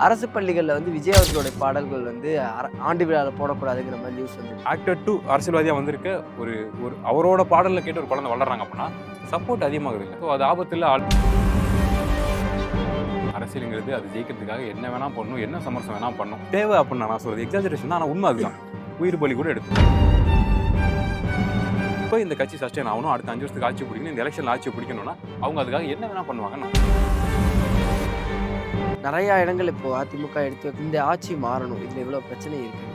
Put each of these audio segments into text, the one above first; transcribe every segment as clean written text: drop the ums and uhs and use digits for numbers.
அரசு பள்ளிகள்ல விஜய் அவர்களுடைய பாடல்கள் ஆண்டு விழால போடக்கூடாதுங்கிற மாதிரி நியூஸ் வந்து ஆக்டர் டு அரசியல்வாதியா வந்திருக்க ஒரு ஒரு அவரோட பாடல்ல கேட்டு ஒரு குழந்தை வளர்றாங்க அப்படின்னா சப்போர்ட் அதிகமாகுது இல்லை. ஸோ அது ஆபத்தில் அரசியலுங்கிறது அது ஜெயிக்கிறதுக்காக என்ன வேணா பண்ணும், என்ன சமரசம் வேணா பண்ணும் தேவை அப்படின்னு நான் சொல்றது எக்ஸாஜரேஷன் தான். ஆனால் உண்மை அதுதான். உயிர் பலி கூட எடுத்து இப்போ இந்த கட்சி சஸ்டெயின் ஆகணும், அடுத்த 5 வருஷத்துக்கு ஆட்சி பிடிக்கணும், இந்த எலெக்ஷன் ஆட்சி பிடிக்கணும்னா அவங்க அதுக்காக என்ன வேணா பண்ணுவாங்க. நிறைய இடங்கள் இப்போ அதிமுக எடுத்து இந்த ஆட்சி மாறணும், இதுல இவ்வளவு பிரச்சனை இருக்கு,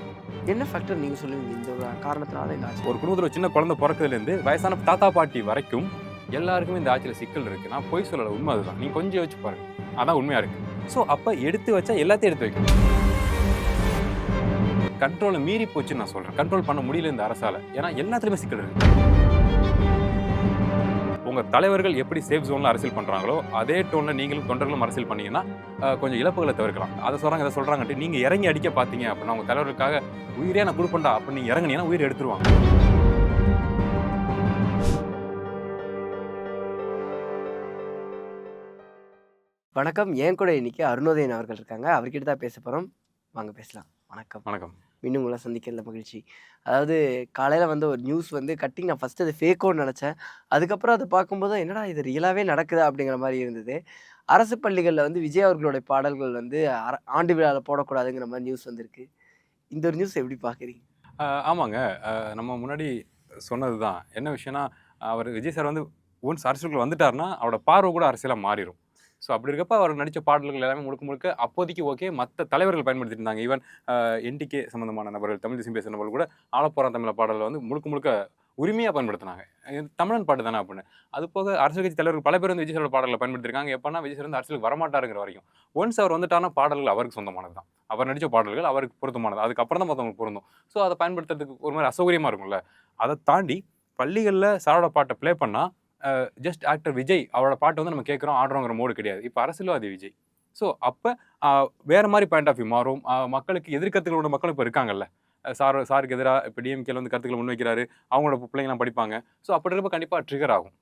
என்ன ஃபேக்டர் நீங்க சொல்லுவீங்க? இந்த ஒரு காரணத்தினால இந்த ஆட்சி ஒரு குடும்பத்தில் ஒரு சின்ன குழந்தை பிறக்கிறதுலேருந்து வயசான தாத்தா பாட்டி வரைக்கும் எல்லாருக்குமே இந்த ஆட்சியில் சிக்கல் இருக்கு. நான் போய் சொல்லலை, உண்மை அதுதான். நீங்க கொஞ்சம் யோசிச்சு பாருங்க, அதான் உண்மையா இருக்கு. ஸோ அப்போ எடுத்து வச்சா எல்லாத்தையும் எடுத்து வைக்கணும். கண்ட்ரோலை மீறி போச்சுன்னு நான் சொல்றேன். கண்ட்ரோல் பண்ண முடியல இந்த அரசால. ஏன்னா எல்லாத்துலயுமே சிக்கல் இருக்கு. உங்க தலைவர்கள் எப்படி சேஃப் ஜோன்ல அரசியல் பண்றாங்களோ அதே டோன்ல நீங்களும் தொண்டர்களும் அரசியல் பண்ணீங்கன்னா கொஞ்சம் இழப்புகளை தவிர்க்கலாம். அதை சொல்றாங்க, இதை சொல்றாங்கட்டு நீங்க இறங்கி அடிக்க பாத்தீங்க அப்படின்னா உங்க தலைவர்களுக்காக உயிரே நான் கொடுப்பேன்டா அப்படின்னு நீங்க இறங்குனீங்கன்னா உயிர் எடுத்துருவாங்க. வணக்கம். ஏன் கூட இன்னைக்கு அருணோதயன் அவர்கள் இருக்காங்க, அவர்கிட்ட தான் பேச போறோம். வாங்க பேசலாம். வணக்கம். வணக்கம். இன்னும் உங்களை சந்திக்கிறதுல மகிழ்ச்சி. அதாவது காலையில் ஒரு நியூஸ் கட்டிங், நான் ஃபஸ்ட்டு அது ஃபேக்கோன்னு நினச்சேன். அதுக்கப்புறம் அதை பார்க்கும்போது என்னடா இது ரியலாகவே நடக்குதா அப்படிங்கிற மாதிரி இருந்தது. அரசு பள்ளிகளில் விஜய் அவர்களுடைய பாடல்கள் ஆண்டு விழாவில் போடக்கூடாதுங்கிற மாதிரி நியூஸ் வந்திருக்கு. இந்த ஒரு நியூஸ் எப்படி பார்க்குறீங்க? ஆமாங்க. நம்ம முன்னாடி சொன்னது தான். என்ன விஷயம்னா, அவர் விஜய் சார் ஒன்ஸ் அரசியலுக்குள்ள வந்துட்டாருன்னா அவரோட பார்வை கூட அரசியலாக மாறிடும். ஸோ அப்படி இருக்கப்போ அவர் நடித்த பாடல்கள் எல்லாமே முழுக்க முழுக்க அப்போதைக்கு ஓகே, மற்ற தலைவர்கள் பயன்படுத்திட்டு இருந்தாங்க. ஈவன் என்டிகே சம்மந்தமான நபர்கள், தமிழ் தேசியம் பேசுகிற நபர்கள் கூட ஆலப்போரான் தமிழ் பாடலில் முழுக்க முழுக்க உரிமையாக பயன்படுத்தினாங்க. தமிழன் பாட்டு தானே அப்படின்னு. அது போக அரசியல் கட்சி தலைவர்கள் பல பேர் விஜய் சாரோட பாடல்களை பயன்படுத்திருக்காங்க. எப்போனா விஜய் சார் அரசியலுக்கு வரமாட்டாருங்கிற வரைக்கும். ஒன்ஸ் அவர் வந்துட்டானா பாடல்கள் அவருக்கு சொந்தமானது தான். அவர் நடித்த பாடல்கள் அவருக்கு பொருத்தமானது. அதுக்கப்புறம் தான் மற்றவங்களுக்கு பொருந்தும். ஸோ அதை பயன்படுத்துறதுக்கு ஒரு மாதிரி அசௌகரியமாக இருக்கும்ல. அதை தாண்டி பள்ளிகளில் சாரோட பாட்டை ப்ளே பண்ணால் ஜஸ்ட் ஆக்டர் விஜய் அவரோட பாட்டு நம்ம கேட்குறோம் ஆடுறோங்கிற மோடு கிடையாது. இப்போ அரசியல்வாதி விஜய். ஸோ அப்போ வேறு மாதிரி பாயிண்ட் ஆஃப் வியூ மாறும். மக்களுக்கு எதிர்கருத்துக்களோட மக்கள் இப்போ இருக்காங்கல்ல. சாருக்கு எதிராக இப்போ டிஎம்கேல கருத்துக்களை முன்வைக்கிறாரு, அவங்களோட பிள்ளைங்களாம் படிப்பாங்க. ஸோ அப்படி இருக்கப்போ கண்டிப்பாக ட்ரிகர் ஆகும்.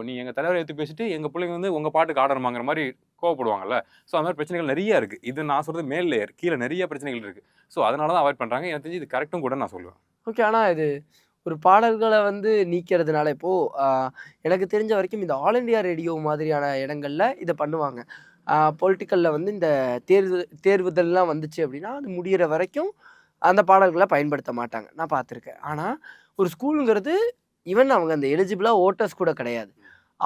நீ எங்கள் தலைவரை எடுத்து பேசிட்டு எங்கள் பிள்ளைங்க உங்கள் பாட்டுக்கு ஆடணுமாங்கிற மாதிரி கோவப்படுவாங்கல்ல. ஸோ அந்த மாதிரி பிரச்சனைகள் நிறைய இருக்குது. இது நான் சொல்கிறது மேல் லேயர், கீழே நிறைய பிரச்சனைகள் இருக்குது. ஸோ அதனால தான் அவாய்ட் பண்ணுறாங்க. எனக்கு தெரிஞ்சு இது கரெக்டும் கூட நான் சொல்லுவேன். ஓகே. ஆனால் இது ஒரு பாடல்களை நீக்கிறதுனால எனக்கு தெரிஞ்ச வரைக்கும் இந்த ஆல் இண்டியா ரேடியோ மாதிரியான இடங்கள்ல இதை பண்ணுவாங்க. பொலிட்டிக்கலில் இந்த தேர்வுதல்லாம் வந்துச்சு அப்படின்னா அது முடிகிற வரைக்கும் அந்த பாடல்களை பயன்படுத்த மாட்டாங்க, நான் பார்த்துருக்கேன். ஆனால் ஒரு ஸ்கூலுங்கிறது ஈவன் அவங்க அந்த எலிஜிபிளாக ஓட்டர்ஸ் கூட கிடையாது.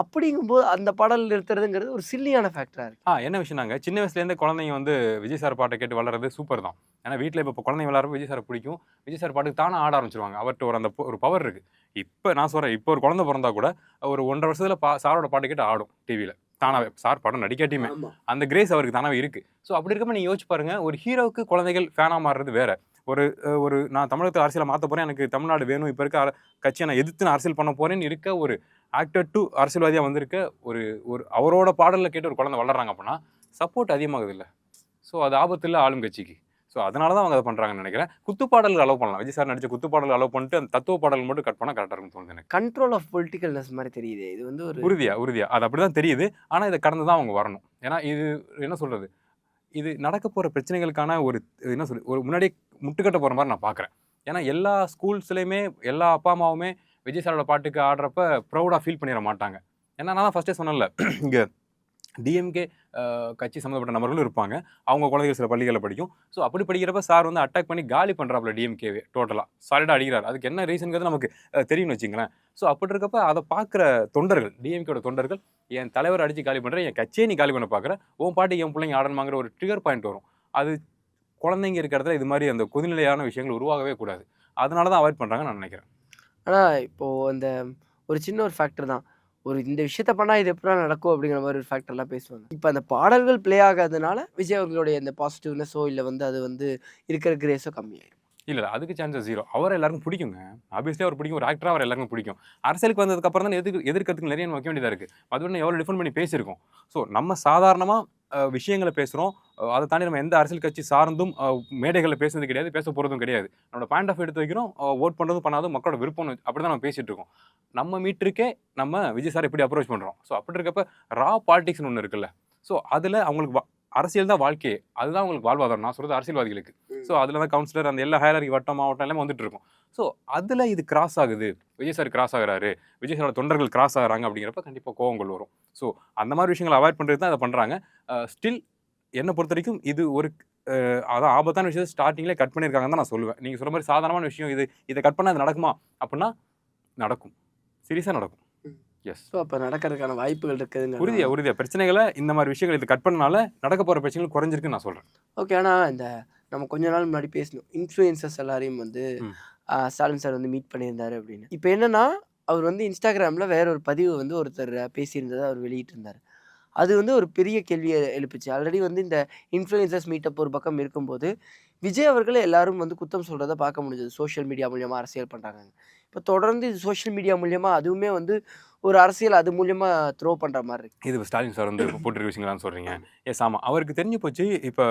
அப்படிங்கும்போது அந்த பாடல் நிறுத்துறதுங்கிறது ஒரு சில்லியான ஃபேக்டராக இருக்குது. என்ன விஷயம்னாங்க, சின்ன வயசுலேருந்தே குழந்தைங்க விஜய் சார் பாட்டை கேட்டு வளர்றது சூப்பர் தான். ஏன்னா வீட்டில் இப்போ குழந்தைங்க விளாட்றப்ப விஜய் சாரை பிடிக்கும். விஜய் சார் பாட்டுக்கு தானே ஆட ஆரம்பிச்சிருவாங்க. அவர்கிட்ட ஒரு பவர் இருக்குது. இப்போ நான் சொல்கிறேன், இப்போ ஒரு குழந்தை பிறந்தா கூட ஒரு 1.5 வருஷத்தில் சாரோட பாட்டு கேட்டு ஆடும் டிவியில் தானாவே. சார் படம் நடிக்காட்டியுமே அந்த கிரேஸ் அவருக்கு தானாவே இருக்குது. ஸோ அப்படி இருக்கப்போ நீங்கள் யோசிச்சு பாருங்கள், ஒரு ஹீரோவுக்கு குழந்தைகள் ஃபேனாக மாறுறது வேறு. ஒரு நான் தமிழகத்தை அரசியலை மாற்ற போகிறேன், எனக்கு தமிழ்நாடு வேணும், இப்போ இருக்க கட்சியை நான் எதிர்த்து நான் அரசியல் பண்ண போகிறேன்னு இருக்க ஒரு ஆக்டர் டு அரசியல்வாதியாக வந்திருக்க ஒரு அவரோட பாடலில் கேட்டு ஒரு குழந்தை வளர்றாங்க அப்படின்னா சப்போர்ட் அதிகமாகுது இல்லை. ஸோ அது ஆபத்து இல்லை ஆளும் கட்சிக்கு. ஸோ அதனால தான் அவங்க அதை பண்ணுறாங்கன்னு நினைக்கிறேன். குத்துப்பாடல்கள் அலோவ் பண்ணலாம். விஜய் சார் நடித்த குத்துப்பாடல்கள் அலோவ் பண்ணிட்டு அந்த தத்துவ பாடல்கள் மட்டும் கட் பண்ணால் கரெக்டாக இருக்குன்னு தோணுது எனக்கு. கண்ட்ரோல் ஆஃப் பொலிட்டிக்கல்னஸ் மாதிரி தெரியுது. இது ஒரு உறுதியாக அது அப்படி தான் தெரியுது. ஆனால் இதை கடந்து தான் அவங்க வரணும். ஏன்னா இது என்ன சொல்கிறது, இது நடக்க போகிற பிரச்சனைகளுக்கான ஒரு முன்னாடியே முட்டுக்கட்ட போகிற மாதிரி நான் பார்க்குறேன். ஏன்னா எல்லா ஸ்கூல்ஸ்லேயுமே எல்லா அப்பா அம்மாவுமே விஜய் சாரோட பாட்டுக்கு ஆடுறப்ப ப்ரௌடாக ஃபீல் பண்ணிட மாட்டாங்க. ஏன்னா நான் தான் ஃபஸ்ட்டே சொன்னேன்ல, இங்கே டிஎம்கே கட்சி சம்மந்தப்பட்ட நபர்களும் இருப்பாங்க. அவங்க குழந்தைகள் சில பள்ளிகளில் படிக்கும். ஸோ அப்படி படிக்கிறப்ப சார் அட்டாக் பண்ணி காலி பண்ணுறாப்புல டிஎம்கேவே டோட்டலாக சாலிடாக அடிக்கிறார். அதுக்கு என்ன ரீசனுங்கிறது நமக்கு தெரியும்னு வச்சுங்களேன். ஸோ அப்படி இருக்கப்ப அதை பார்க்குற தொண்டர்கள், டிஎம்கேயோட தொண்டர்கள், என் தலைவர் அடித்து காலி பண்ணுறேன், என் கட்சியை நீ காலி பண்ண பார்க்குற, உன் பாட்டுக்கு என் பிள்ளைங்க ஆடணுமாங்கிற ஒரு ட்ரிகர் பாயிண்ட் வரும். அது குழந்தைங்க இருக்கிற இடத்துல இது மாதிரி அந்த கொதிநிலையான விஷயங்கள் உருவாகவே கூடாது. அதனால தான் அவாய்ட் பண்ணுறாங்கன்னு நான் நினைக்கிறேன். ஆனால் இப்போது அந்த ஒரு சின்ன ஒரு ஃபேக்டர் தான், இந்த விஷயத்த பண்ணால் இது எப்படா நடக்கும் அப்படிங்கிற மாதிரி ஒரு ஃபேக்டர்லாம் பேசுவாங்க. இப்போ அந்த பாடல்கள் ப்ளே ஆகாதனால விஜய் அவர்களுடைய அந்த பாசிட்டிவ்னஸோ இல்லை அது இருக்கிற கிரேஸோ கம்மியாயிடும். இல்லை, அதுக்கு சான்சஸ் 0. அவரை எல்லாருக்கும் பிடிக்குங்க. ஆப்வியஸ்லி அவர் பிடிக்கும். ஒரு ஆக்டராக அவர் எல்லாருக்கும் பிடிக்கும். அரசியலுக்கு வந்ததுக்கப்புறம் தான் எதிர்க்கிறதுக்கு நிறைய வைக்க வேண்டியதாக இருக்குது. அதுவும் எவ்வளோ டிஃபெண்ட் பண்ணி பேசியிருக்கோம். ஸோ நம்ம சாதாரணமாக விஷயங்களை பேசுகிறோம். அதை தாண்டி நம்ம எந்த அரசியல் கட்சி சார்ந்தும் மேடைகளில் பேசுறது கிடையாது, பேச போகிறதும் கிடையாது. நம்மளோட பாயிண்ட் ஆஃப் எடுத்து வைக்கிறோம். ஓட் பண்ணுறதும் பண்ணாதும் மக்களோட விருப்பம் அப்படி தான் நம்ம பேசிகிட்டு இருக்கோம். நம்ம மீட்டருக்கே நம்ம விஜய் சார் எப்படி அப்ரோச் பண்ணுறோம். ஸோ அப்படி இருக்கப்போ ரா பாலிடிக்ஸ்னு ஒன்று இருக்குல்ல. ஸோ அதில் அவங்களுக்கு அரசியல் தான் வாழ்க்கையே, அதுதான் உங்களுக்கு வாழ்வாதாரம். நான் சொல்றது அரசியல்வாதிகளுக்கு. ஸோ அதில் தான் கவுன்சிலர் அந்த எல்லா ஹையரார்கி வட்டம் மாவட்டம் எல்லாமே வந்துட்டு இருக்கும். ஸோ அதில் இது கிராஸ் ஆகுது, விஜய் சார் கிராஸ் ஆகுறாரு, விஜய் சாரோட தொண்டர்கள் கிராஸ் ஆகுறாங்க அப்படிங்கிறப்ப கண்டிப்பாக கோவங்கள் வரும். ஸோ அந்த மாதிரி விஷயங்களை அவாய்ட் பண்ணுறது தான் அதை பண்ணுறாங்க. ஸ்டில் என்னை பொறுத்த வரைக்கும் இது ஒரு அதான் ஆபத்தான விஷயத்தை ஸ்டார்டிங்லேயே கட் பண்ணியிருக்காங்கன்னு தான் நான் சொல்லுவேன். நீங்கள் சொல்ற மாதிரி சாதாரணமான விஷயம் இது, இதை கட் பண்ணால் அது நடக்குமா அப்படின்னா நடக்கும், சீரியஸாக நடக்கும். எஸ். ஸோ அப்போ நடக்கிறதுக்கான வாய்ப்புகள் இருக்குதுங்க. உறுதியாக பிரச்சனைகளை இந்த மாதிரி விஷயங்கள் இது கட் பண்ணனால நடக்க போகிற பிரச்சனைகள் குறைஞ்சிருக்குன்னு நான் சொல்கிறேன். ஓகே. ஆனால் இந்த நம்ம கொஞ்ச நாள் முன்னாடி பேசணும், இன்ஃப்ளூயன்சர்ஸ் எல்லாரையும் வந்து ஸ்டாலின் சார் வந்து மீட் பண்ணியிருந்தாரு அப்படின்னு. இப்போ என்னன்னா, அவர் வந்து இன்ஸ்டாகிராமில் வேற ஒரு பதிவு வந்து ஒருத்தர் பேசியிருந்ததை அவர் வெளியிட்டிருந்தார். அது வந்து ஒரு பெரிய கேள்வியை எழுப்புச்சு. ஆல்ரெடி வந்து இந்த இன்ஃப்ளூயன்சர்ஸ் மீட்டப் ஒரு பக்கம் இருக்கும்போது, விஜய் அவர்களே எல்லாரும் வந்து குத்தம் சொல்றத பார்க்க முடிஞ்சது. சோஷியல் மீடியா மூலியமா அரசியல் பண்றாங்கன்னு. இப்ப தொடர்ந்து இது சோஷியல் மீடியா மூலியமா அதுவுமே வந்து ஒரு அரசியல் அது மூலியமா த்ரோ பண்ற மாரி இருக்கு. இது ஸ்டாலின் சார் வந்து போட்டிருக்க விஷயங்களான்னு சொல்றீங்க. எஸ், ஆமா. அவருக்கு தெரிஞ்சு போச்சு. இப்போ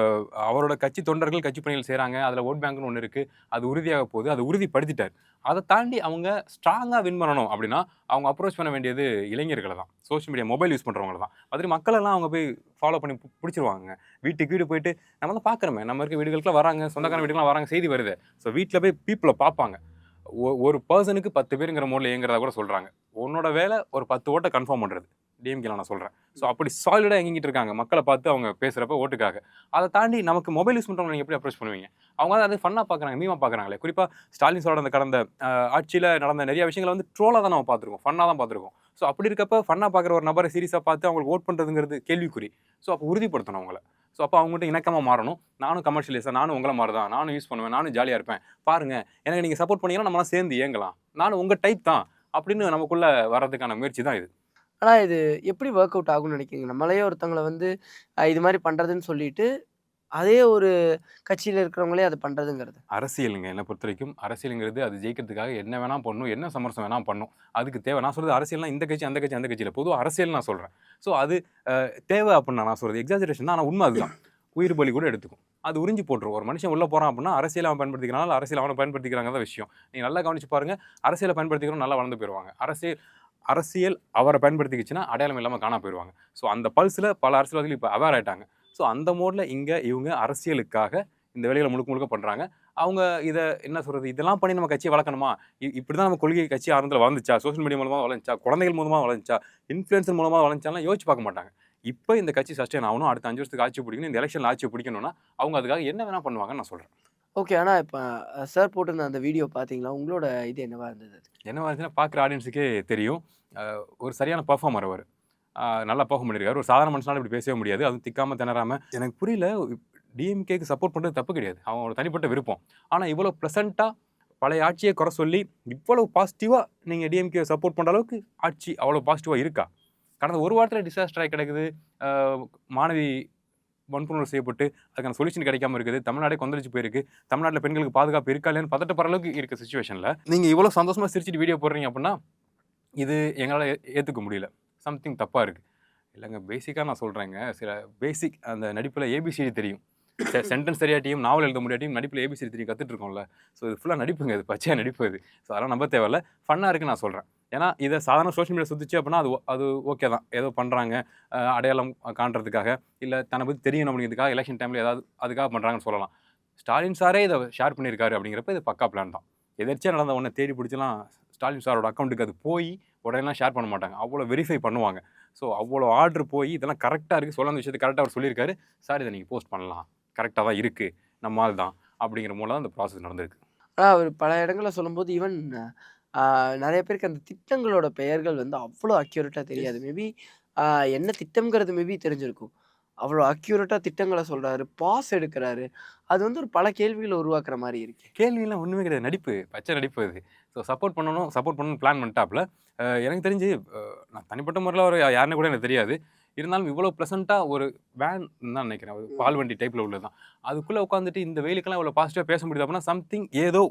அவரோட கட்சி தொண்டர்கள் கட்சி பணிகள் செய்றாங்க. அதில் ஓட் பேங்க்னு ஒன்று இருக்கு. அது உறுதியாக போகுது. அதை உறுதிப்படுத்திட்டார். அதை தாண்டி அவங்க ஸ்ட்ராங்காக வின் பண்ணணும் அப்படின்னா அவங்க அப்ரோச் பண்ண வேண்டியது இளைஞர்களை தான், சோஷியல் மீடியா மொபைல் யூஸ் பண்ணுறவங்கள தான். மாதிரி மக்களெல்லாம் அவங்க போய் ஃபாலோ பண்ணி பிடிச்சிருவாங்க. வீட்டுக்கு வீடு போயிட்டு நம்ம தான் பார்க்குறோமே, நம்ம இருக்க வீடுகளுக்குலாம் வராங்க, சொந்தக்கார வீட்டுக்குலாம் வராங்க, செய்தி வருது. ஸோ வீட்டில் போய் பீப்புளை பார்ப்பாங்க. ஒரு பர்சனுக்கு 10 பேருங்கிற மோடில் இயங்குறதா கூட சொல்கிறாங்க. உன்னோட வேலை ஒரு 10 ஓட்டை கன்ஃபார்ம் பண்ணுறது, டிஎம்கேல நான் சொல்கிறேன். ஸோ அப்படி சாலிடாக இயங்கிட்டு இருக்காங்க மக்களை பார்த்து அவங்க பேசுகிறப்ப ஓட்டுக்காக. அதை தாண்டி நமக்கு மொபைல் யூஸ் பண்ணுறவங்க நீங்கள் எப்படி அப்ரோச் பண்ணுவீங்க? அவங்க தான் அது ஃபன்னாக பார்க்குறாங்க, மீமாக பார்க்குறாங்களே. குறிப்பாக ஸ்டாலின் சாரோட அந்த கடந்த ஆட்சியில் நடந்த நிறைய விஷயங்களை வந்து ட்ரோலாக தான் நம்ம பார்த்துருக்கோம், ஃபன்னாக தான் பார்த்துருக்கோம். ஸோ அப்படி இருக்கப்போ ஃபன்னாக பார்க்குற ஒரு நபரை சீரியஸாக பார்த்து அவங்களுக்கு ஓட் பண்ணுறதுங்கிறது கேள்விக்குறி. ஸோ அப்போ உறுதிப்படுத்தணும் அவங்கள. ஸோ அப்போ அவங்ககிட்ட இணக்கமாக மாறணும். நானும் கமர்ஷியலிஸ்டாக, நானும் உங்களை மாதிரி தான், நானும் யூஸ் பண்ணுவேன், நானும் ஜாலியாக இருப்பேன், பாருங்கள் எனக்கு நீங்கள் சப்போர்ட் பண்ணீங்கன்னா நம்மளாம் சேர்ந்து இயங்கலாம், நானும் உங்கள் டைப் தான் அப்படின்னு நமக்குள்ளே வர்றதுக்கான முயற்சி தான் இது. ஆனா இது எப்படி ஒர்க் அவுட் ஆகும்னு நினைக்கிறீங்க? நம்மளே ஒருத்தவங்கள வந்து இது மாரி பண்றதுன்னு சொல்லிட்டு, அதே ஒரு கட்சியில இருக்கிறவங்களே அத பண்றதுங்கிறது. அரசியலுங்க என்னை பொறுத்த வரைக்கும் அரசியலுங்கிறது அது ஜெயிக்கிறதுக்காக என்ன வேணா பண்ணும், என்ன சமரசம் வேணா பண்ணும். அதுக்கு தேவை. நான் சொல்றது அரசியல்னா இந்த கட்சி அந்த கட்சி அந்த கட்சியில் பொதுவாக அரசியல் நான் சொல்கிறேன். ஸோ அது தேவை அப்படின்னு நான் சொல்கிறது எக்ஸாஜரேஷன் தான். ஆனால் உண்மை அதுதான். உயிர் பலி கூட எடுத்துக்கும். அது உறிஞ்சி போட்டுரும். ஒரு மனுஷன் உள்ளே போகிறான் அப்படின்னா அரசியல் அவன் பயன்படுத்திக்கிறான், அரசியல் அவனை பயன்படுத்திக்கிறாங்க தான் விஷயம். நீங்கள் நல்லா கவனிச்சு பாருங்கள், அரசியலை பயன்படுத்திக்கிறோம் நல்லா வளர்ந்து போயிடுவாங்க. அரசியல் அவரை பயன்படுத்திக்கிச்சுன்னா அடையாளம் இல்லாமல் காணா போயிடுவாங்க. ஸோ அந்த பல்ஸில் பல அரசியல்வாதிகள் இப்போ அவேர் ஆகிட்டாங்க. ஸோ அந்த மோடில் இங்கே இவங்க அரசியலுக்காக இந்த வேலைகளை முழுக்க பண்ணுறாங்க. அவங்க இதை என்ன சொல்கிறது, இதெல்லாம் பண்ணி நம்ம கட்சியை வளர்க்கணுமா, இப்படி தான் நம்ம கொள்கை கட்சி ஆரம்பத்தில் வளர்ந்துச்சா, சோஷியல் மீடியா மூலமாக வளர்ந்துச்சா, குழந்தைகள் மூலமாக வளர்ந்துச்சா, இன்ஃப்ளூயன்சர் மூலமாக வளர்ந்துச்சாலாம் யோசிச்சு பார்க்க மாட்டாங்க. இப்போ இந்த கட்சி சஸ்டெயின் ஆகணும், அடுத்த 5 வருஷத்துக்கு ஆட்சி பிடிக்கணும், இந்த எலெக்ஷன் ஆட்சி பிடிக்கணும்னா அவங்க அதுக்காக என்ன வேணால் பண்ணுவாங்கன்னு நான் சொல்கிறேன். ஓகே. ஆனா இப்ப சார் போட்டிருந்த அந்த வீடியோ பார்த்தீங்களா? உங்களோட இது என்னவா இருந்தது? என்னவா இருந்துச்சுன்னா பார்க்குற ஆடியன்ஸுக்கே தெரியும். ஒரு சரியான பர்ஃபார்மர் அவர். நல்லா பர்ஃபார்ம் பண்ணியிருக்காரு. ஒரு சாதாரண மனுஷனால இப்படி பேசவே முடியாது. அதுவும் திக்காமல் திணறாமல். எனக்கு புரியல, டிஎம்கேக்கு சப்போர்ட் பண்ணுறது தப்பு கிடையாது, அவங்களோட தனிப்பட்ட விருப்பம். ஆனால் இவ்வளோ ப்ளசண்ட்டாக பழைய ஆட்சியை குறை சொல்லி இவ்வளோ பாசிட்டிவாக நீங்கள் டிஎம்கே சப்போர்ட் பண்ணுற அளவுக்கு ஆட்சி அவ்வளோ பாசிட்டிவாக இருக்கா? கடந்த ஒரு வாரத்தில் டிசாஸ்டர் ஆகி கிடக்குது. மாணவி வன்புணர்வு செய்யப்பட்டு அதுக்கான சொல்யூஷன் கிடைக்காம இருக்குது. தமிழ்நாடே கொந்தளிச்சு போயிருக்கு. தமிழ்நாட்டில் பெண்களுக்கு பாதுகாப்பு இருக்கா இல்லையான்னு பதட்டப்படுற அளவுக்கு இருக்க சுச்சுவேஷனில் நீங்கள் இவ்வளோ சந்தோஷமாக சிரிச்சிட்டு வீடியோ போடுறீங்க அப்படின்னா இது எங்களால் ஏற்றுக்க முடியல. சம்திங் தப்பாக இருக்குது. இல்லைங்க, பேசிக்காக நான் சொல்கிறேங்க, சில பேசிக் அந்த நடிப்பில் ஏபிசிடி தெரியும். சென்டென்ஸ் தெரியாட்டியும் நாவல் எழுத முடியாட்டியும் நடிப்பில் ஏபிசிடி தெரியும் கற்றுட்ருக்கோம்ல. ஸோ இது ஃபுல்லாக நடிப்புங்க, இது பச்சையாக நடிப்பு இது. ஸோ அதெல்லாம் நம்ப தேவையில்ல, ஃபன்னாக இருக்குன்னு நான் சொல்கிறேன். ஏன்னா இதை சாதாரண சோஷியல் மீடியா சுற்றிச்சு அப்படின்னா அது ஓகே தான், ஏதோ பண்ணுறாங்க அடையாளம் காண்றதுக்காக, இல்லை தன்னை பற்றி தெரியணும் அப்படிங்கிறதுக்காக, எலெக்ஷன் டைமில் ஏதாவது அதுக்காக பண்ணுறாங்கன்னு சொல்லலாம். ஸ்டாலின் சாரே இதை ஷேர் பண்ணியிருக்காரு அப்படிங்கிறப்ப இது பக்கா பிளான் தான். எதிர்ச்சியாக நடந்த உடனே தேடி பிடிச்சலாம் ஸ்டாலின் சாரோட அக்கௌண்ட்டுக்கு அது போய் உடனே ஷேர் பண்ண மாட்டாங்க, அவ்வளோ வெரிஃபை பண்ணுவாங்க. ஸோ அவ்வளோ ஆர்டர் போய் இதெல்லாம் கரெக்டாக இருக்குது, சொல்ல அந்த விஷயத்தை கரெக்டாக அவர் சொல்லியிருக்காரு. சார் இதை நீங்கள் போஸ்ட் பண்ணலாம், கரெக்டாக தான் இருக்குது, நம்மால் தான் அப்படிங்கிற மூலம் தான் இந்த ப்ராசஸ் நடந்திருக்கு. ஆனால் அவர் பல இடங்களில் சொல்லும்போது ஈவன் நிறைய பேருக்கு அந்த திட்டங்களோட பெயர்கள் வந்து அவ்வளோ அக்யூரேட்டாக தெரியாது. மேபி என்ன திட்டம்ங்கிறது மேபி தெரிஞ்சிருக்கும். அவ்வளோ அக்யூரேட்டாக திட்டங்களை சொல்கிறாரு, பாஸ் எடுக்கிறாரு. அது வந்து ஒரு பல கேள்விகளை உருவாக்குற மாதிரி இருக்கு. கேள்வியெல்லாம் ஒன்றுமே கிடையாது, நடிப்பு, பச்சை நடிப்பு அது. ஸோ சப்போர்ட் பண்ணணும்னு பிளான் பண்ணிட்டாப்புல. எனக்கு தெரிஞ்சு நான் தனிப்பட்ட முறையில் ஒரு யாருன்னு கூட எனக்கு தெரியாது. இருந்தாலும் இவ்வளோ ப்ளசண்ட்டாக ஒரு வேன் தான் நினைக்கிறேன், ஒரு பால் வண்டி டைப்பில் உள்ளது தான். அதுக்குள்ளே உட்காந்துட்டு இந்த வெயிலுக்கெல்லாம் இவ்வளோ பாசிட்டிவாக பேச முடியுது அப்படின்னா சம்திங் ஏதோ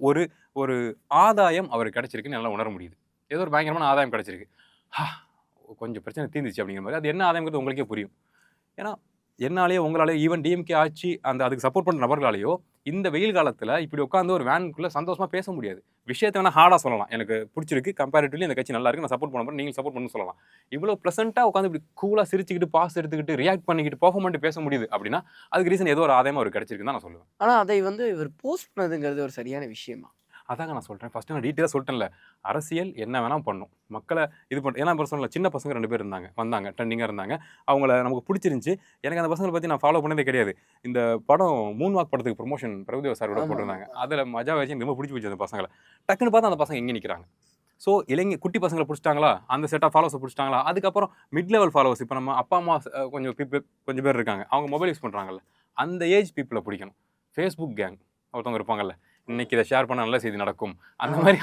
ஒரு ஆதாயம் அவருக்கு கிடச்சிருக்குன்னு நல்லா உணர முடியுது. ஏதோ ஒரு பயங்கரமான ஆதாயம் கிடச்சிருக்கு. கொஞ்சம் பிரச்சனை தீர்ந்துச்சு அப்படிங்கிற மாதிரி. அது என்ன ஆதாயங்கிறது உங்களுக்கே புரியும். ஏன்னா என்னாலேயோ உங்களாலேயோ ஈவன் டிஎம்கே ஆட்சி அதுக்கு சப்போர்ட் பண்ணுற நபர்களாலேயோ இந்த வெயில் காலத்தில் இப்படி உட்காந்து ஒரு வேனுக்குள்ளே சந்தோஷமாக பேச முடியாது. விஷயத்தை வேணால் ஹார்டாக சொல்லலாம், எனக்கு பிடிச்சிருக்கு, கம்பேரிட்டிவ்லி இந்த கட்சி நல்லா இருக்கு, நான் சப்போர்ட் பண்ண போகிறேன், நீங்கள் சப்போர்ட் பண்ணு சொல்லலாம். இவ்வளோ ப்ளசண்ட்டாக உட்காந்து இப்படி கூலாக சிரிச்சுக்கிட்டு பாஸ் எடுத்துக்கிட்டு ரியாக்ட் பண்ணிக்கிட்டு பெர்ஃபார்மெண்ட் பேச முடியுது அப்படின்னா அதுக்கு ரீசன் ஏதோ ஒரு ஆதாயமாக ஒரு கிடைச்சிருக்குன்னு தான் நான் சொல்லுவேன். ஆனால் அதை வந்து இவர் போஸ்ட் பண்ணதுங்கிறது ஒரு சரியான விஷயமா? அதாங்க நான் சொல்கிறேன். ஃபஸ்ட்டு நான் டீட்டெயிலாக சொல்லிட்டேன்ல, அரசியல் என்ன வேணால் பண்ணும், மக்களை இது பண்ண. ஏன்னா இப்போ சொல்லல, சின்ன பசங்க 2 பேர் வந்தாங்க ட்ரெண்டிங்காக இருந்தாங்க. அவங்கள நமக்கு பிடிச்சிருந்துச்சி. எனக்கு அந்த பசங்களை பற்றி நான் ஃபாலோ பண்ணதே கிடையாது. இந்த படம் மூன் வாக் படத்துக்கு ப்ரொமோஷன் பிரபுதேவா சார் கூட போட்டிருந்தாங்க. அதில் மஜா வச்சு எனக்கு ரொம்ப பிடிச்சி போச்சு அந்த பசங்களை. டக்குன்னு பார்த்தா அந்த பசங்க எங்கே நிற்கிறாங்க. ஸோ குட்டி பசங்களை பிடிச்சிட்டாங்களா, அந்த செட் ஆஃப் ஃபாலோவர்ஸை பிடிச்சிட்டாங்களா, அதுக்கப்புறம் மிட் லெவல் ஃபாலோவர்ஸ், இப்போ நம்ம அப்பா அம்மா கொஞ்சம் பேர் இருக்காங்க, அவங்க மொபைல் யூஸ் பண்ணுறாங்கல்ல, அந்த ஏஜ் பீப்புளை பிடிக்கணும். ஃபேஸ்புக் கேங் ஒருத்தவங்க இருப்பாங்கல்ல, இன்னைக்கு இதை ஷேர் பண்ண நல்ல செய்தி நடக்கும்,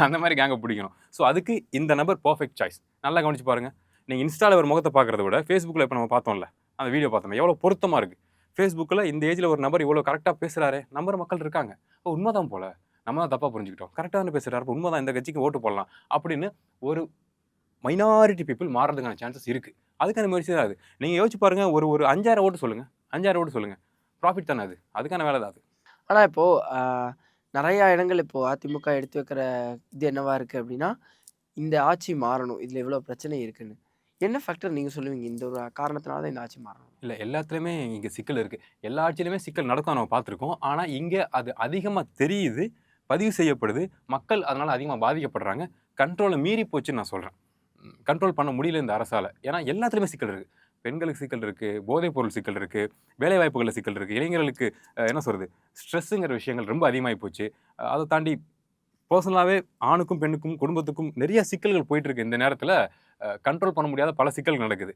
அந்த மாதிரி கேங்கை பிடிக்கணும். ஸோ அதுக்கு இந்த நபர் பர்ஃபெக்ட் சாய்ஸ். நல்லா கவனிச்சு பாருங்க. நீங்கள் இன்ஸ்டாவில் ஒரு முகத்தை பார்க்குறத விட ஃபேஸ்புக்கில் இப்போ நம்ம பார்த்தோம்ல, அந்த வீடியோ பார்த்தோம், எவ்வளோ பொருத்தமாக இருக்குது. ஃபேஸ்புக்கில் இந்த ஏஜில் ஒரு நபர் இவ்வளோ கரெக்டாக பேசுகிறாரு, நம்பர் மக்கள் இருக்காங்க. உண்மைதான் போல, நம்ம தான் தப்பாக புரிஞ்சுக்கிட்டோம், கரெக்டாக தானே பேசுகிறாரு, உண்மைதான், இந்த கட்சிக்கு ஓட்டு போடலாம் அப்படின்னு ஒரு மைனாரிட்டி பீப்புள் மாறதுக்கான சான்சஸ் இருக்குது. அதுக்கான முயற்சி தான் அது. நீங்கள் யோசிச்சு பாருங்கள், ஒரு 5000 ஓட்டு சொல்லுங்கள், 5000 ஓட்டு சொல்லுங்கள், ப்ராஃபிட் தானே அது, அதுக்கான வேலை தான் அது. ஆனால் இப்போது நிறையா இடங்கள் இப்போது அதிமுக எடுத்து வைக்கிற இது என்னவா இருக்குது அப்படின்னா, இந்த ஆட்சி மாறணும், இதில் இவ்வளோ பிரச்சனை இருக்குன்னு. என்ன ஃபேக்டர் நீங்கள் சொல்லுவீங்க இந்த ஒரு காரணத்தினால தான் இந்த ஆட்சி மாறணும்? இல்லை, எல்லாத்துலேயுமே இங்கே சிக்கல் இருக்குது. எல்லா ஆட்சியிலுமே சிக்கல் நடக்கும் நம்ம பார்த்துருக்கோம். ஆனால் இங்கே அது அதிகமாக தெரியுது, பதிவு செய்யப்படுது, மக்கள் அதனால் அதிகமாக பாதிக்கப்படுறாங்க. கண்ட்ரோலை மீறி போச்சுன்னு நான் சொல்கிறேன். கண்ட்ரோல் பண்ண முடியல இந்த அரசால். ஏன்னா எல்லாத்துலேயுமே சிக்கல் இருக்குது. பெண்களுக்கு சிக்கல் இருக்குது, போதைப்பொருள் சிக்கல் இருக்குது, வேலைவாய்ப்புகளில் சிக்கல் இருக்குது, இளைஞர்களுக்கு என்ன சொல்கிறது, ஸ்ட்ரெஸ்ஸுங்கிற விஷயங்கள் ரொம்ப அதிகமாகி போச்சு. அதை தாண்டி பர்சனலாகவே ஆணுக்கும் பெண்ணுக்கும் குடும்பத்துக்கும் நிறைய சிக்கல்கள் போயிட்டுருக்கு. இந்த நேரத்தில் கண்ட்ரோல் பண்ண முடியாத பல சிக்கல்கள் நடக்குது.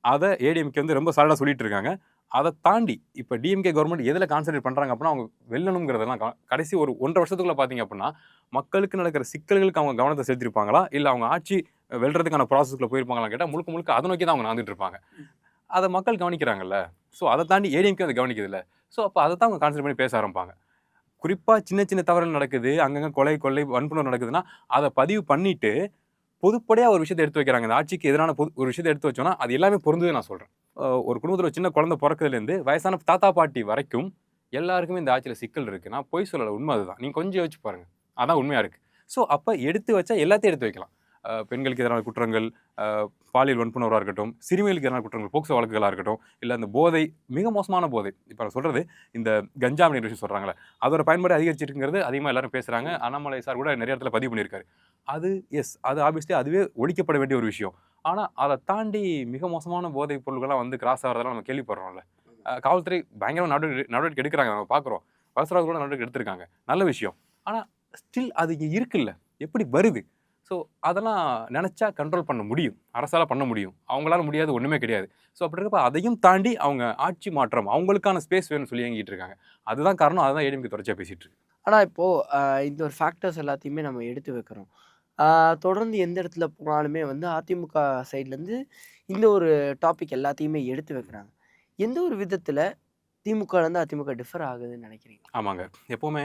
அதை ஏடிஎம்கே வந்து ரொம்ப சாலிடாக சொல்லிட்டு இருக்காங்க. அதை தாண்டி இப்போ டிஎம்கே கவர்மெண்ட் எதில் கான்சன்ட்ரேட் பண்ணுறாங்க அப்படின்னா, அவங்க வெல்லணுங்கிறதெல்லாம் கடைசி ஒரு 1.5 வருஷத்துக்குள்ளே பார்த்தீங்க அப்படின்னா, மக்களுக்கு நடக்கிற சிக்கல்களுக்கு அவங்க கவனத்தை செலுத்திருப்பாங்களா, இல்லை அவங்க ஆட்சி வெல்றதுக்கான ப்ராசஸ்க்குள்ளே போயிருப்பாங்களான்னு கேட்டால் முழுக்க முழுக்க அதை நோக்கி தான் அவங்க நடந்துட்டு இருப்பாங்க. அதை மக்கள் கவனிக்கிறாங்கல்ல. ஸோ அதை தாண்டி ஏடிஎம்கே அதை கவனிக்குதுல்ல. ஸோ அப்போ அதை தான் அவங்க கான்சன்ட்ரேட் பண்ணி பேச ஆரம்பிப்பாங்க. குறிப்பாக சின்ன சின்ன தவறுகள் நடக்குது, அங்கங்கே கொள்ளை வன்புணர்வு நடக்குதுன்னா அதை பதிவு பண்ணிட்டு பொதுப்படையாக ஒரு விஷயத்தை எடுத்து வைக்கிறாங்க. இந்த ஆட்சிக்கு எதிரான ஒரு விஷயத்தை எடுத்து வச்சோன்னா அது எல்லாமே பொருந்துது நான் சொல்கிறேன். ஒரு குடும்பத்தில் ஒரு சின்ன குழந்தை பிறக்கிறதுலேருந்து வயசான தாத்தா பாட்டி வரைக்கும் எல்லாருக்குமே இந்த ஆட்சியில் சிக்கல் இருக்குது. நான் பொய் சொல்லலை, உண்மை அதுதான். நீங்கள் கொஞ்சம் யோசிச்சு பாருங்கள், அதான் உண்மையாக இருக்குது. ஸோ அப்போ எடுத்து வச்சா எல்லாத்தையும் எடுத்து வைக்கலாம். பெண்களுக்கு எதிரான குற்றங்கள், பாலியல் வன்புணர்வாக இருக்கட்டும், சிறுமிகளுக்கு எதிரான குற்றங்கள், போக்சோ வழக்குகளாக இருக்கட்டும், இல்லை அந்த போதை, மிக மோசமான போதை. இப்போ நான் சொல்கிறது இந்த கஞ்சா அப்படிங்கிற விஷயம் சொல்கிறாங்களே, அதோட பயன்பாடு அதிகரிச்சிருக்குங்கிறது அதிகமாக எல்லாரும் பேசுகிறாங்க. அண்ணாமலை சார் கூட நிறைய இடத்துல பதிவு பண்ணியிருக்காரு. அது அது ஆப்வியஸ்லி அதுவே ஒழிக்கப்பட வேண்டிய ஒரு விஷயம். ஆனால் அதை தாண்டி மிக மோசமான போதைப் பொருள்கள்லாம் வந்து கிராஸ் ஆகிறதெல்லாம் நம்ம கேள்விப்படுறோம்ல. காவல்துறை பயங்கரமாக நடவடிக்கை எடுக்கிறாங்க, நம்ம பார்க்குறோம். அவசரமாக கூட நடவடிக்கை எடுத்திருக்காங்க, நல்ல விஷயம். ஆனால் ஸ்டில் அது இங்கே இருக்குல்ல, எப்படி வருது? ஸோ அதெல்லாம் நினச்சா கண்ட்ரோல் பண்ண முடியும், அரசால் பண்ண முடியும். அவங்களால முடியாது ஒன்றுமே கிடையாது. ஸோ அப்படி இருக்கப்போ அதையும் தாண்டி அவங்க ஆட்சி மாற்றம், அவங்களுக்கான ஸ்பேஸ் வேணும்னு சொல்லி இயங்கிட்டு இருக்காங்க. அதுதான் காரணம். அதுதான் ஏடிஎம்கே தொடர்ச்சியாக பேசிகிட்டு இருக்கு. ஆனால் இப்போது இந்த ஒரு ஃபேக்டர்ஸ் எல்லாத்தையுமே நம்ம எடுத்து வைக்கிறோம். தொடர்ந்து எந்த இடத்துல போனாலுமே வந்து அதிமுக சைட்லேருந்து இந்த ஒரு டாபிக் எல்லாத்தையுமே எடுத்து வைக்கிறாங்க. எந்த ஒரு விதத்தில் திமுகலேருந்து அதிமுக டிஃபர் ஆகுதுன்னு நினைக்கிறீங்க? ஆமாங்க. எப்போவுமே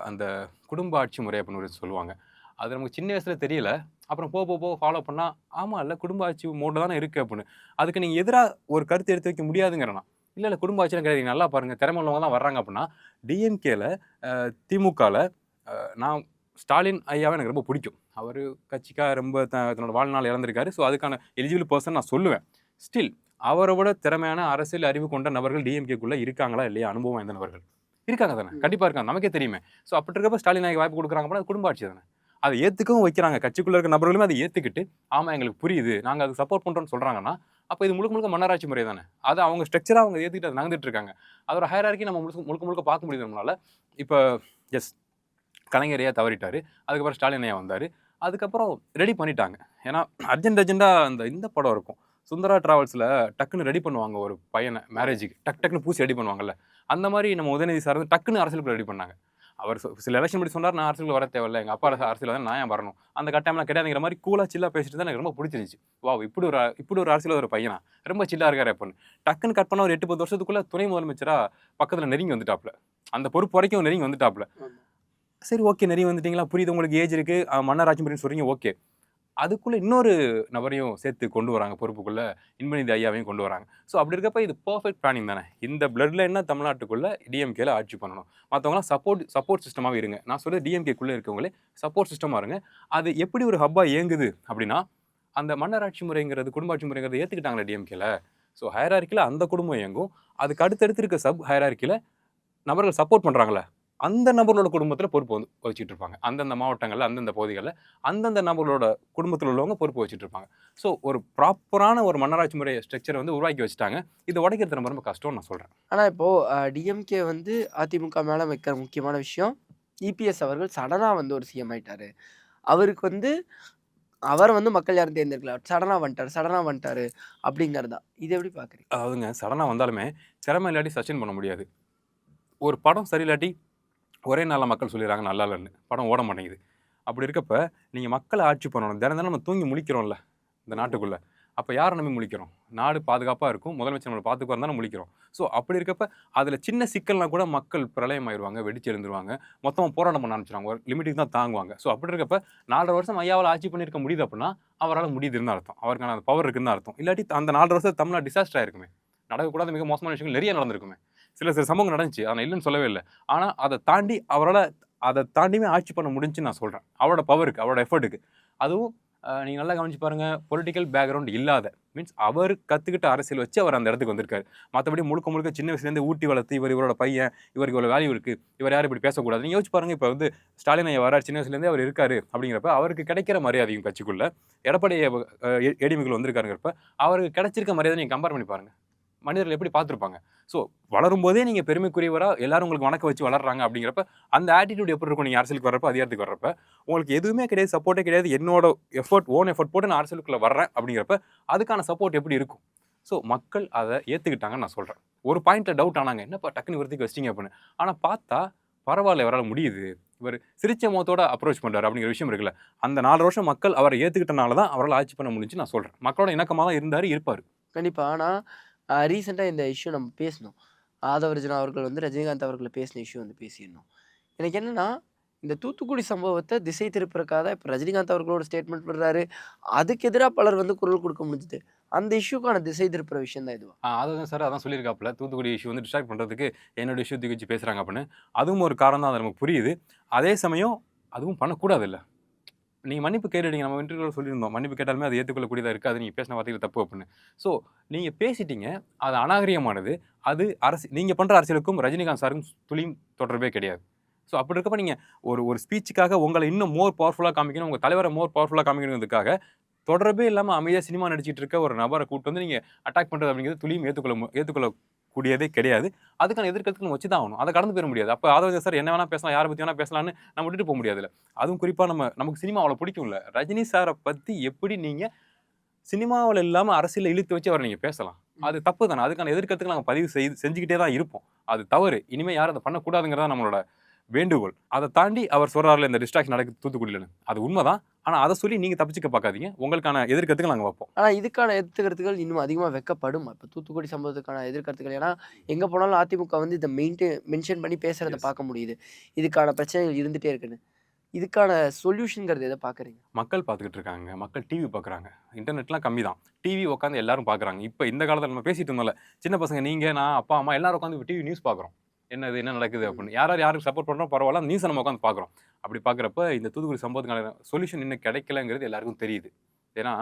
அந்த குடும்ப ஆட்சி முறை அப்படின்னு ஒரு சொல்லுவாங்க. அது நமக்கு சின்ன வயசுல தெரியல. அப்புறம் போக ஃபாலோ பண்ணா, ஆமா இல்ல குடும்ப ஆட்சி மோட்ல தானே இருக்கு அப்படின்னு. அதுக்கு நீங்க எதிரா ஒரு கருத்து எடுத்து வைக்க முடியாதுங்கிறேன். இல்ல குடும்ப ஆட்சிலாம் கிடையாது. நல்லா பாருங்க, திறமை உள்ளவங்க தான் வர்றாங்க அப்படின்னா, டிஎம்கேல திமுகல நான் ஸ்டாலின் ஐயாவை எனக்கு ரொம்ப பிடிக்கும். அவர் கட்சிக்காக ரொம்ப தன்னோட வாழ்நாள் இழந்திருக்காரு. ஸோ அதுக்கான எலிஜிபிள் பர்சன் நான் சொல்லுவேன். ஸ்டில் அவரை விட திறமையான அரசியல் அறிவு கொண்ட நபர்கள் டிஎம்கேக்குள்ளே இருக்காங்களா இல்லையா, அனுபவம் வாய்ந்த நபர்கள் இருக்காங்க தானே, கண்டிப்பாக இருக்காங்க, நமக்கே தெரியுமே. ஸோ அப்படி இருக்கப்ப ஸ்டாலின் ஐயா வாய்ப்பு கொடுக்குறாங்க அப்படின்னா அது குடும்ப ஆட்சி தானே. அதை ஏற்றுக்கவும் வைக்கிறாங்க. கட்சிக்குள்ளே இருக்க நபர்களுமே அதை ஏற்றுக்கிட்டு, ஆமாம் எங்களுக்கு புரியுது, நாங்கள் அதுக்கு சப்போர்ட் பண்ணுறோன்னு சொல்கிறாங்கன்னா, அப்போ இது முழுக்க மன்னராட்சி முறை தானே. அதை அவங்க ஸ்ட்ரக்சராக அவங்க ஏற்றுக்கிட்டு அதை நகர்ந்துட்டு இருக்காங்க. அதோட ஹையரார்க்கி நம்ம முழுக்க பார்க்க முடியுது நம்மளால். இப்போ எஸ், கலைஞர் ஐயா தவறிட்டார், அதுக்கப்புறம் ஸ்டாலின் ஐயா வந்தார், அதுக்கப்புறம் ரெடி பண்ணிட்டாங்க. ஏன்னா அர்ஜென்டாக இந்த படம் இருக்கும், சுந்தரா டிராவல்ஸில் டக்குன்னு ரெடி பண்ணுவாங்க ஒரு பையனை மேரேஜுக்கு, டக்குன்னு பூசி ரெடி பண்ணுவாங்கல்ல, அந்த மாதிரி நம்ம உதயநிதி சார் வந்து டக்குன்னு அரசியலுக்கு ரெடி பண்ணாங்க. அவர் சில எலெக்ஷன் படி சொன்னார், நான் அரசியல் வர தேவையில்லை, எங்கள் அப்பா அரசியல் தான், நான் ஏன் வரணும், அந்த கட்டாயம்லாம் கிடையாதுங்கிற மாதிரி கூலாக சில்லாக பேசிட்டு தான் எனக்கு ரொம்ப பிடிச்சிருந்துச்சு. வா, இப்படி ஒரு அரசியல் ஒரு பையனா ரொம்ப சில்லாக இருக்காரு அப்படின்னு. டக்குன்னு கட் பண்ண ஒரு 8-10 வருஷத்துக்குள்ள துணை முதலமைச்சராக பக்கத்தில் நெருங்கி வந்துட்டாப்ல, அந்த பொறுப்பு வரைக்கும் நெருங்கி வந்துட்டாப்ல. சரி, ஓகே, நெருங்கி வந்துட்டீங்களா, புரியுது, உங்களுக்கு ஏஜ் இருக்குது, மன்னர் ஆட்சி முறைன்னு சொல்கிறீங்க, ஓகே. அதுக்குள்ள இன்னொரு நபரையும் சேர்த்து கொண்டு வராங்க பொறுப்புக்குள்ள, இன்பநிதி ஐயாவையும் கொண்டு வராங்க. ஸோ அப்படி இருக்கப்ப இது பெர்ஃபெக்ட் பிளானிங் தானே. இந்த பிளட் லைன்னா தமிழ்நாட்டுக்குள்ள டிஎம்கேல ஆட்சி பண்ணணும். மத்தவங்கலாம் சப்போர்ட் சிஸ்டமாவே இருங்க. நான் சொல்றது டிஎம்கேக்குள்ள இருக்கவங்களே சப்போர்ட் சிஸ்டமா இருங்க. அது எப்படி ஒரு ஹப்பா இயங்குது அப்படின்னா, அந்த மன்னராட்சி முறைங்கிறது, குடும்பாட்சி முறைங்கிறத ஏத்துக்கிட்டாங்களே டிஎம்கேல. ஸோ ஹையரார்க்கில அந்த குடும்பம் இயங்கும். அதுக்கு அடுத்தடுத்து இருக்க சப் ஹையரார்க்கில நபர்கள் சப்போர்ட் பண்றாங்கல்ல, அந்த நபர்களோட குடும்பத்தில பொறுப்பு வந்து வச்சுட்டு இருப்பாங்க. அந்தந்த மாவட்டங்கள்ல, அந்தந்த பகுதிகள்ல அந்தந்த நபர்களோட குடும்பத்தில உள்ளவங்க பொறுப்பு வச்சுட்டு இருப்பாங்க. ஸோ ஒரு ப்ராப்பரான ஒரு மன்னராட்சி முறை ஸ்ட்ரக்சர வந்து உருவாக்கி வச்சுட்டாங்க. இத உடைக்கிறது ரொம்ப ரொம்ப கஷ்டம்னு நான் சொல்றேன். ஆனா இப்போ டிஎம்கே வந்து அதிமுக மேல வைக்கிற முக்கியமான விஷயம், இபிஎஸ் அவர்கள் சடனா வந்து ஒரு சிஎம் ஆயிட்டாரு. அவருக்கு வந்து அவர வந்து மக்கள் யாரும் தேர்ந்தெடுக்கல. சடனா வந்துட்டாரு அப்படிங்கிறது தான். இத எப்படி பார்க்குறீங்க? அதாவதுங்க சடனா வந்தாலுமே திறமை இல்லாட்டி சஸ்டெயின் பண்ண முடியாது. ஒரு படம் சரியில்லாட்டி ஒரே நாள்ல மக்கள் சொல்லிடுறாங்க நல்லா இல்லன்னு. படம் ஓட மாட்டேங்குது. அப்படி இருக்கப்ப, நீங்க மக்கள ஆட்சி பண்ணணும். தினம் தினம் நம்ம தூங்கி முழிக்கிறோம்ல, இந்த நாட்டுக்குள்ள. அப்ப யார நம்பி முழிக்கிறோம்? நாடு பாதுகாப்பா இருக்கும். முதலமைச்சர் நம்மள பார்த்துக்குவாருன்னு தானே முழிக்கிறோம். ஸோ அப்படி இருக்கப்ப, அதுல சின்ன சிக்கல்னா கூட மக்கள் பிரளயமாயிருவாங்க, வெடிச்சு எழுந்துருவாங்க. மொத்தமா போராட்டம் பண்ண ஆரம்பிச்சுருவாங்க. ஒரு லிமிட்டுக்கு தான் தாங்குவாங்க. ஸோ அப்படி இருக்கப்ப, 4 1/2 வருஷம் ஐயாவால ஆட்சி பண்ணியிருக்க முடியுது அப்படின்னா, அவரால முடியுதுன்னு அர்த்தம். அவருக்கான அந்த பவர் இருக்குன்னு அர்த்தம். இல்லாட்டி அந்த 4 1/2 வருஷம் தமிழ்நாடு டிசாஸ்டர் ஆயிருக்குமே. நடக்கக்கூடாத மிக மோசமான விஷயங்கள் நிறைய நடந்திருக்குமே. சில சில சம்பவங்கள் நடந்துச்சு. அத நான் இல்லன்னு சொல்லவே இல்ல. ஆனா, அத தாண்டியுமே ஆட்சி பண்ண முடிஞ்சுன்னு நான் சொல்றேன். அவரோட பவருக்கு, அவரோட எஃபோர்ட்டுக்கு. அதுவும் நீங்க நல்லா கவனிச்சு பாருங்க, பொலிட்டிக்கல் பேக்கிரவுண்ட் இல்லாத, மீன்ஸ் அவர் கத்துக்கிட்ட அரசியல் வச்சு அவர் அந்த இடத்துக்கு வந்திருக்காரு. மத்தபடி முழுக்க முழுக்க சின்ன வயசுலேருந்து ஊட்டி வளர்த்து, இவரோட பையன், இவருக்கு இவ்வளோ வேல்யூ இருக்கு, இவர் யாரும் இப்படி பேசக்கூடாது. நீங்க யோசிச்சு பாருங்க, இப்ப வந்து ஸ்டாலின் ஐயா வராரு, சின்ன வயசுலேருந்தே அவர் இருக்காரு அப்படிங்கிறப்ப, அவருக்கு கிடைக்கிற மரியாதையும் கட்சிக்குள்ள, எடப்பாடி ஏடிஎம்கேல வந்திருக்காருங்கிறப்ப, அவருக்கு கிடைச்சிருக்க மரியாதை நீங்க கம்பேர் பண்ணி பாருங்க. மனிதர்கள் எப்படி பார்த்துருப்பாங்க. ஸோ வளரும்போதே நீங்க பெருமைக்குரியவரா எல்லாரும் உங்களுக்கு வணக்கம் வச்சு வளர்றாங்க அப்படிங்கிறப்ப, அந்த ஆட்டிட்யூட் எப்படி இருக்கும் நீங்க அரசியலுக்கு வர்றப்ப, அதிகாரத்துக்கு வர்றப்ப, உங்களுக்கு எதுவுமே கிடையாது, சப்போர்ட்டே கிடையாது. என்னோட ஓன் எஃபோர்ட் போட்டு நான் அரசியலுக்குள்ள வர்றேன் அப்படிங்கிறப்ப, அதுக்கான சப்போர்ட் எப்படி இருக்கும்? ஸோ மக்கள் அத ஏத்துக்கிட்டாங்கன்னு நான் சொல்றேன். ஒரு பாயிண்ட்ல டவுட் ஆனாங்க. என்னப்பா டக்குன்னு இவரத்துக்கு வச்சிட்டீங்க அப்படின்னு. ஆனா பார்த்தா, பரவால்ல இவரால முடியுது. இவரு சிரிச்ச முகத்தோட அப்ரோச் பண்றாரு அப்படிங்கிற விஷயம் இருக்குல்ல. அந்த 4 வருஷம் மக்கள் அவர ஏத்துக்கிட்டனால தான் அவரால ஆட்சி பண்ண முடிஞ்சுன்னு நான் சொல்றேன். மக்களோட இணக்கமா தான் இருந்தாரு, இருப்பாரு. கண்டிப்பா. ஆனா ரீசென்ட்டா இந்த இஷ்யூ நம்ம பேசினோம். ஆதவர்ஜுனா அவர்கள் வந்து ரஜினிகாந்த் அவர்கள பேசின இஷ்யூ வந்து பேசியிருந்தோம். எனக்கு என்னன்னா, இந்த தூத்துக்குடி சம்பவத்த திசை திருப்புறக்காக தான் இப்ப ரஜினிகாந்த் அவர்களோட ஸ்டேட்மெண்ட் விடுறாரு. அதுக்கு எதிரா பலர் வந்து குரல் கொடுக்க முடிஞ்சுது. அந்த இஷ்யூக்கான திசை திருப்புற விஷயம் தான் இதுவா? அதுதான் சார் அதான் சொல்லியிருக்காப்புல. தூத்துக்குடி இஷ்யூ வந்து டிஸ்ட்ராக்ட் பண்றதுக்கு என்னோட இஷ்யூ தூக்கி வச்சு பேசுறாங்க அப்படின்னு. அதுவும் ஒரு காரணம் தான், அது நமக்கு புரியுது. அதே சமயம் அதுவும் பண்ணக்கூடாதுல்ல. நீங்க மன்னிப்பு கேட்டுட்டீங்க. நம்ம இன்டர்வியூல சொல்லியிருந்தோம். மன்னிப்பு கேட்டாலுமே அது ஏத்துக்கொள்ளக்கூடியதா இருக்காது. நீங்க பேசின வார்த்தைகள் தப்பு அப்படின்னு. ஸோ நீங்க பேசிட்டீங்க. அது அநாகரிகமானது. அது நீங்க பண்ற அரசியலுக்கும் ரஜினிகாந்த் சாருக்கும் துளியும் தொடர்பே கிடையாது. ஸோ அப்படி இருக்கப்ப நீங்க ஒரு ஒரு ஸ்பீச்சுக்காக உங்கள இன்னும் மோர் பவர்ஃபுல்லா காமிக்கணும், உங்க தலைவர மோர் பவர்ஃபுல்லா காமிக்கணுங்கிறதுக்காக, தொடர்பே இல்லாம அமைதியா சினிமா நடிச்சிட்டு இருக்க ஒரு நபர கூட்டு வந்து நீங்க அட்டாக் பண்றது அப்படிங்கிறது துளியும் ஏத்துக்கொள்ளக்கூடியதே கிடையாது. அதுக்கான எதிர்க்கருத்துக்கள் நம்ம வச்சு தான் ஆகணும். அத கடந்து போயிற முடியாது. அப்ப ஆதவ சார் என்ன வேணா பேசலாம், யார பத்தி வேணா பேசலாம்னு நம்ம விட்டுட்டு போ முடியாதுல்ல. அதுவும் குறிப்பா நமக்கு சினிமா அவ்வளவு பிடிக்கும்ல. ரஜினி சார பத்தி எப்படி நீங்க சினிமாவுல இல்லாம அரசியல்ல இழுத்து வச்சு அவர நீங்க பேசலாம். அது தப்பு தானே. அதுக்கான எதிர்க்கருத்துக்கள நாங்க பதிவு செஞ்சுக்கிட்டே தான் இருப்போம். அது தவறு. இனிமே யாரும் அத பண்ணக்கூடாதுங்கிறது தான் நம்மளோட வேண்டுகோள். அத தாண்டி அவர் சொல்றார்ல இந்த டிஸ்ட்ராக்ஷன் நடக்குது தூத்துக்குடியிலன்னு. அது உண்மதான். ஆனா அத சொல்லி நீங்க தப்பிச்சுக்க பார்க்காதீங்க. உங்களுக்கான எதிர்க்கருத்துக்கள் நாங்க வைப்போம். ஆனா இதுக்கான எதிர்கருத்துக்கள் இன்னும் அதிகமா வைக்கப்படுமா? இப்ப தூத்துக்குடி சம்பவத்துக்கான எதிர்கருத்துக்கள். ஏன்னா, எங்க போனாலும் அதிமுக வந்து இத மென்ஷன் பண்ணி பேசுறத எஸ். பார்க்க முடியுது. இதுக்கான பிரச்சனைகள் இருந்துட்டே இருக்குன்னு. இதுக்கான சொல்யூஷன்ங்கிறது எத பார்க்குறீங்க? மக்கள் பார்த்துக்கிட்டு இருக்காங்க. மக்கள் டிவி பார்க்குறாங்க. இன்டர்நெட்லாம் கம்மி தான். டிவி உட்காந்து எல்லாரும் பார்க்குறாங்க. இப்ப இந்த காலத்துல நம்ம பேசிட்டு இருந்தோம்ல, சின்ன பசங்க நீங்க, நான், அப்பா, அம்மா எல்லாரும் உட்காந்து இப்ப டிவி நியூஸ் பார்க்குறோம். என்னது என்ன நடக்குது அப்படின்னு. யாருக்கு சப்போர்ட் பண்றோம் பரவால்ல. நியூஸ நம்ம உட்காந்து பார்க்குறோம். அப்படி பார்க்குறப்ப இந்த தூத்துக்குடி சம்பவத்துக்கான சொல்யூஷன் இன்னும் கிடைக்கலங்கிறது எல்லாருக்கும் தெரியுது. ஏன்னா,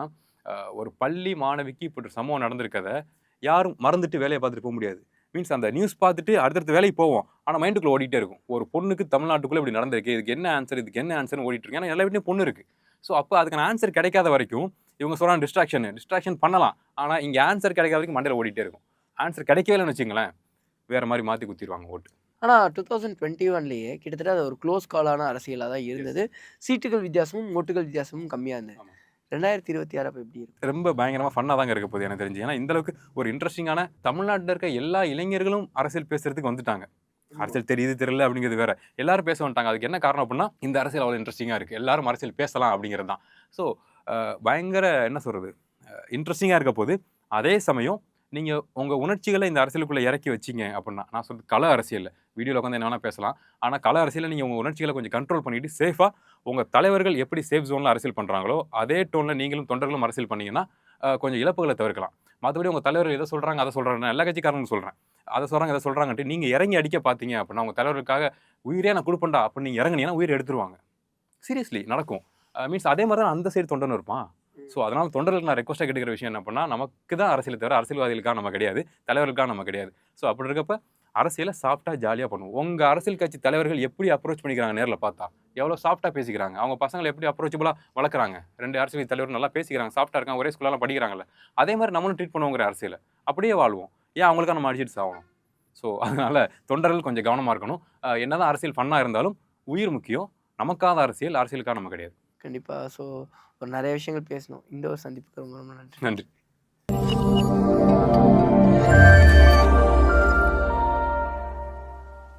ஒரு பள்ளி மாணவிக்கு இப்படி ஒரு சம்பவம் நடந்திருக்கத யாரும் மறந்துட்டு வேலைய பார்த்துட்டு போ முடியாது. மீன்ஸ் அந்த நியூஸ் பார்த்துட்டு அடுத்தடுத்த வேலைக்கு போவோம். ஆனா மைண்டுக்குள்ள ஓடிட்டே இருக்கும். ஒரு பொண்ணுக்கு தமிழ்நாட்டுக்குள்ள இப்படி நடந்திருக்கு. இதுக்கு என்ன ஆன்சர்? இதுக்கு என்ன ஆன்சர்ன்னு ஓடிட்டு இருக்கு. ஏன்னா எல்லா வீட்லயும் பொண்ணு இருக்கு. ஸோ அப்ப அதுக்கான ஆன்சர் கிடைக்காத வரைக்கும் இவங்க சொல்றாங்க டிஸ்ட்ராக்ஷன் பண்ணலாம். ஆனா இங்க ஆன்சர் கிடைக்காத வரைக்கும் மண்டையில ஓடிட்டே இருக்கும். ஆன்சர் கிடைக்கவே இல்லைன்னு வச்சுங்களேன், வேற மாரி மாத்தி குத்திருவாங்க ஓட்டு. ஆனா 2021லயே கிட்டத்தட்ட அது ஒரு க்ளோஸ் காலான அரசியலா தான் இருந்தது. சீட்டுகள் வித்தியாசமும், ஓட்டுகள் வித்தியாசமும் கம்மியா இருந்தது. ஆமா. 2026 அப்ப எப்படி இருக்கு? ரொம்ப பயங்கரமா ஃபன்னா தாங்க இருக்க போகுது எனக்கு தெரிஞ்சு. ஏன்னா இந்த அளவுக்கு ஒரு இன்ட்ரஸ்டிங்கான தமிழ்நாட்டுல இருக்க எல்லா இளைஞர்களும் அரசியல் பேசுறதுக்கு வந்துட்டாங்க. அரசியல் தெரியுது தெரியல அப்படிங்கிறது வேற. எல்லாரும் பேச வந்துட்டாங்க. அதுக்கு என்ன காரணம் அப்படின்னா, இந்த அரசியல் அவ்வளோ இன்ட்ரஸ்டிங்கா இருக்கு. எல்லாரும் அரசியல் பேசலாம் அப்படிங்கிறது தான். ஸோ பயங்கர என்ன சொல்றது? இன்ட்ரஸ்டிங்கா இருக்க போது. அதே சமயம் நீங்க உங்க உணர்ச்சிகள இந்த அரசியலுக்குள்ள இறக்கி வச்சீங்க அப்படின்னா, நான் சொல்றது கள அரசியல்ல. வீடியோவில் உட்காந்து என்ன வேணால் பேசலாம். ஆனால் கள அரசியலில் நீங்கள் உங்கள் உணர்ச்சிகளை கொஞ்சம் கண்ட்ரோல் பண்ணிட்டு சேஃபாக உங்கள் தலைவர்கள் எப்படி சேஃப் ஜோனில் அரசியல் பண்ணுறாங்களோ அதே டோனில் நீங்களும் தொண்டர்களும் அரசியல் பண்ணீங்கன்னா கொஞ்சம் இழப்புகளை தவிர்க்கலாம். மற்றபடி உங்கள் தலைவர்கள் எதை சொல்கிறாங்க அதை சொல்கிறாங்க, எல்லா கட்சிக்காரங்களும் சொல்கிறேன், அதை சொல்கிறாங்க இதை சொல்கிறாங்கன்ட்டு நீங்கள் இறங்கி அடிக்க பார்த்தீங்க அப்படின்னா உங்கள் தலைவர்களுக்காக உயிரே நான் கொடுப்பேன்டா அப்படின்னு நீங்கள் இறங்குனீங்கன்னா உயிர் எடுத்துருவாங்க. சீரியஸ்லி நடக்கும். மீன்ஸ் அதே மாதிரி தான் அந்த சைடு தொண்டன் இருப்பான். ஸோ அதனால் தொண்டர்களுக்கு நான் ரெக்வஸ்ட்டாக கேட்டுக்கிற விஷயம் என்ன பண்ணால், நமக்கு தான் அரசியலை தவிர அரசியல்வாதிகளுக்காக நம்ம கிடையாது, தலைவர்களுக்காக நம்ம கிடையாது. ஸோ அப்படி இருக்கப்ப அரசியலை சாஃப்டாக ஜாலியாக பண்ணுவோம். உங்கள் அரசியல் கட்சி தலைவர்கள் எப்படி அப்ரோச் பண்ணிக்கிறாங்க நேரில் பார்த்தா, எவ்வளோ சாஃப்டாக பேசிக்கிறாங்க, அவங்க பசங்களை எப்படி அப்ரோச்சபுளாக வளர்க்குறாங்க, 2 அரசியல் தலைவர் நல்லா பேசிக்கிறாங்க, சாஃப்டாக இருக்காங்க, ஒரே ஸ்கூலெலாம் படிக்கிறாங்கல்ல, அதே மாதிரி நம்மளும் ட்ரீட் பண்ணுவோங்கிற அரசியலை அப்படியே வாழ்வோம். ஏன் அவங்களுக்காக நம்ம அடிச்சிட்டு சாகணும்? ஸோ அதனால் தொண்டர்கள் கொஞ்சம் கவனமாக இருக்கணும். என்னதான் அரசியல் ஃபன்னாக இருந்தாலும் உயிர் முக்கியம். நமக்கான அரசியல், அரசியலுக்காக நம்ம கிடையாது. கண்டிப்பாக. ஸோ ஒரு நிறைய விஷயங்கள் பேசணும். இந்த ஒரு சந்திப்புக்கு ரொம்ப ரொம்ப நன்றி. நன்றி.